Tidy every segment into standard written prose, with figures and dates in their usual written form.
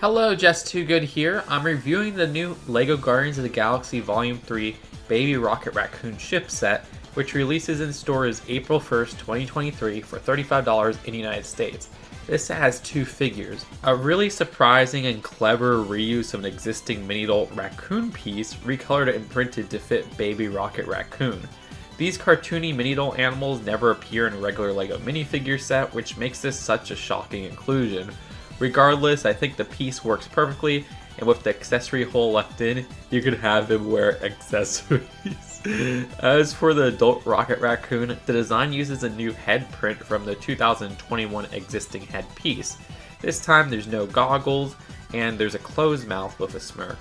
Hello, Just Too Good here. I'm reviewing the new LEGO Guardians of the Galaxy Volume 3 Baby Rocket Raccoon ship set, which releases in stores April 1st, 2023 for $35 in the United States. This set has two figures. A really surprising and clever reuse of an existing mini-adult raccoon piece, recolored and printed to fit Baby Rocket Raccoon. These cartoony mini-adult animals never appear in a regular LEGO minifigure set, which makes this such a shocking inclusion. Regardless, I think the piece works perfectly, and with the accessory hole left in, you could have him wear accessories. As for the adult Rocket Raccoon, the design uses a new head print from the 2021 existing head piece. This time there's no goggles, and there's a closed mouth with a smirk.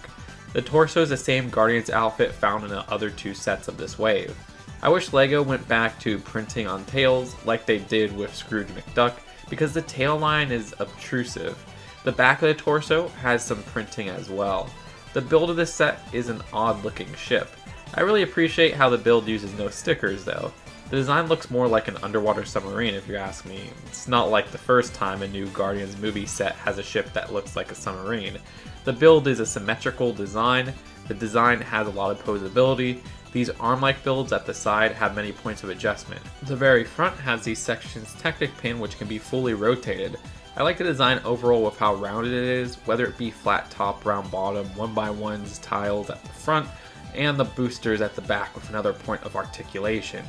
The torso is the same Guardians outfit found in the other two sets of this wave. I wish LEGO went back to printing on tails like they did with Scrooge McDuck, because the tail line is obtrusive. The back of the torso has some printing as well. The build of this set is an odd looking ship. I really appreciate how the build uses no stickers though. The design looks more like an underwater submarine if you ask me. It's not like the first time a new Guardians movie set has a ship that looks like a submarine. The build is a symmetrical design. The design has a lot of posability. These arm-like builds at the side have many points of adjustment. The very front has these sections Tectic pin which can be fully rotated. I like the design overall with how rounded it is, whether it be flat top, round bottom, 1x1s tiles at the front, and the boosters at the back with another point of articulation.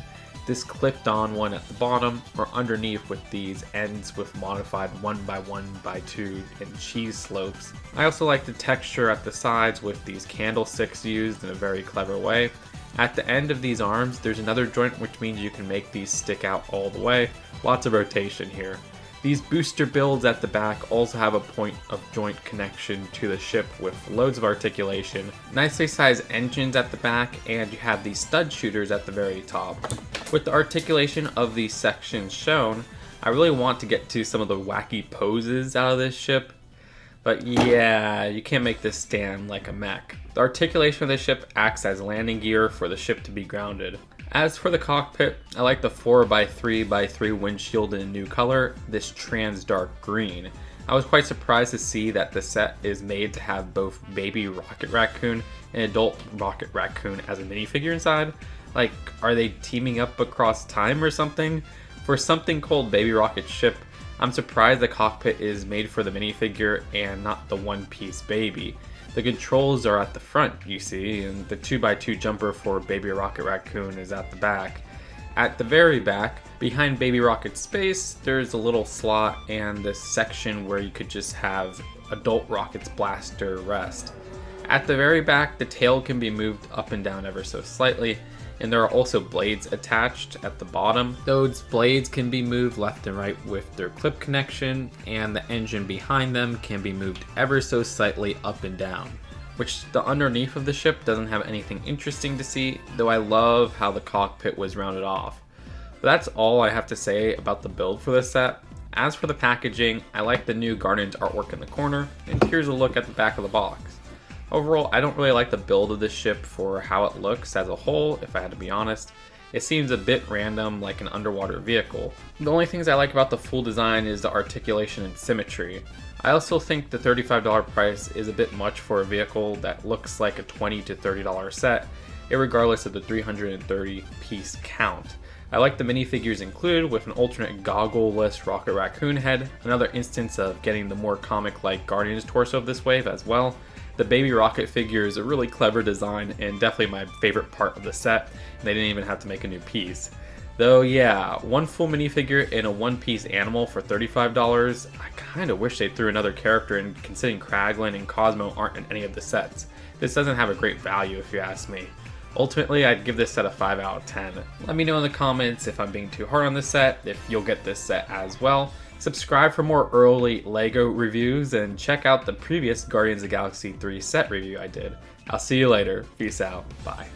This clipped on one at the bottom or underneath with these ends with modified 1x1x2 and cheese slopes. I also like the texture at the sides with these candlesticks used in a very clever way. At the end of these arms, there's another joint which means you can make these stick out all the way. Lots of rotation here. These booster builds at the back also have a point of joint connection to the ship with loads of articulation. Nicely sized engines at the back, and you have these stud shooters at the very top. With the articulation of these sections shown, I really want to get to some of the wacky poses out of this ship. But yeah, you can't make this stand like a mech. The articulation of the ship acts as landing gear for the ship to be grounded. As for the cockpit, I like the 4x3x3 windshield in a new color, this trans dark green. I was quite surprised to see that the set is made to have both Baby Rocket Raccoon and Adult Rocket Raccoon as a minifigure inside. Like, are they teaming up across time or something? For something called Baby Rocket Ship, I'm surprised the cockpit is made for the minifigure and not the one-piece baby. The controls are at the front, you see, and the 2x2 jumper for Baby Rocket Raccoon is at the back. At the very back, behind Baby Rocket's space, there's a little slot and this section where you could just have Adult Rocket's blaster rest. At the very back, the tail can be moved up and down ever so slightly, and there are also blades attached at the bottom. Those blades can be moved left and right with their clip connection, and the engine behind them can be moved ever so slightly up and down. Which the underneath of the ship doesn't have anything interesting to see, though I love how the cockpit was rounded off. But that's all I have to say about the build for this set. As for the packaging, I like the new Guardians artwork in the corner, and here's a look at the back of the box. Overall, I don't really like the build of this ship for how it looks as a whole, if I had to be honest. It seems a bit random, like an underwater vehicle. The only things I like about the full design is the articulation and symmetry. I also think the $35 price is a bit much for a vehicle that looks like a $20 to $30 set, irregardless of the 330 piece count. I like the minifigures included with an alternate goggle-less Rocket Raccoon head, another instance of getting the more comic-like Guardians torso of this wave as well. The Baby Rocket figure is a really clever design and definitely my favorite part of the set, and they didn't even have to make a new piece. Though yeah, one full minifigure and a one-piece animal for $35, I kinda wish they threw another character in, considering Kraglin and Cosmo aren't in any of the sets. This doesn't have a great value if you ask me. Ultimately, I'd give this set a 5 out of 10. Let me know in the comments if I'm being too hard on this set, if you'll get this set as well. Subscribe for more early LEGO reviews and check out the previous Guardians of the Galaxy 3 set review I did. I'll see you later. Peace out. Bye.